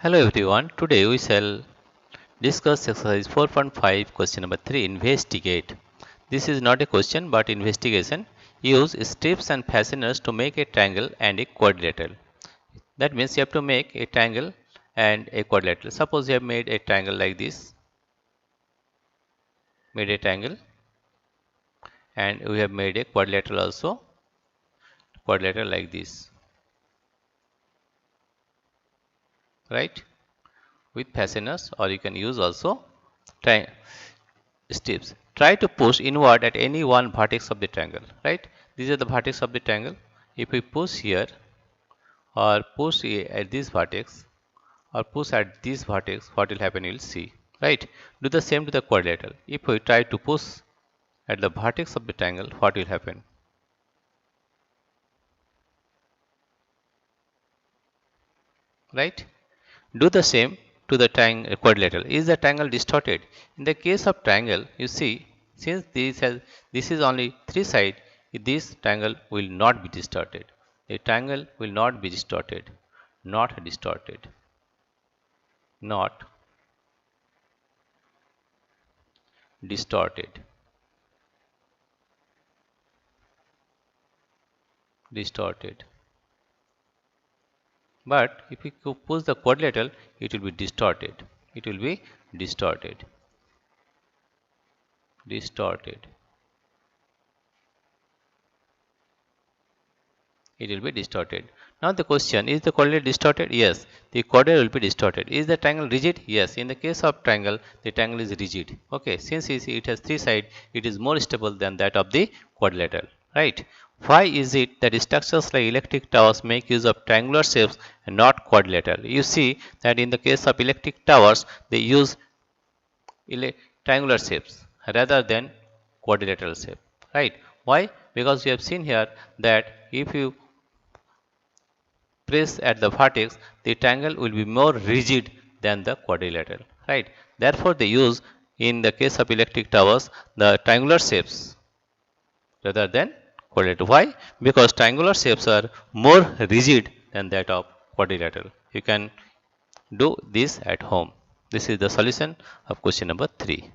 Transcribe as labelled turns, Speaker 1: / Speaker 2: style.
Speaker 1: Hello everyone, today we shall discuss exercise 4.5 question number 3 investigate. This is not a question but investigation. Use strips and fasteners to make a triangle and a quadrilateral. That means you have to make a triangle and a quadrilateral. Suppose you have made a triangle like this, made a triangle, and we have made a quadrilateral also, quadrilateral like this, right? With fasteners, or you can use also strips. Try to push inward at any one vertex of the triangle, right? These are the vertex of the triangle. If we push here or push at this vertex or push at this vertex, what will happen you will see, right? Do the same to the quadrilateral. If we try to push at the vertex of the triangle, what will happen? Right? Do the same to the quadrilateral. Is the triangle distorted? In the case of triangle, you see, since this is only three sides, this triangle will not be distorted. The triangle will not be distorted. Not distorted. Not distorted. Distorted. But if we push the quadrilateral, it will be distorted. It will be distorted. Distorted. It will be distorted. Now the question, is the quadrilateral distorted? Yes, the quadrilateral will be distorted. Is the triangle rigid? Yes, in the case of triangle, the triangle is rigid. Okay, since it has three sides, it is more stable than that of the quadrilateral, right? Why is it that structures like electric towers make use of triangular shapes and not quadrilateral? You see that in the case of electric towers, they use triangular shapes rather than quadrilateral shape, right? Why? Because we have seen here that if you press at the vertex, the triangle will be more rigid than the quadrilateral, right? Therefore, they use, in the case of electric towers, the triangular shapes rather than quadrilateral. Why? Because triangular shapes are more rigid than that of quadrilateral. You can do this at home. This is the solution of question number 3.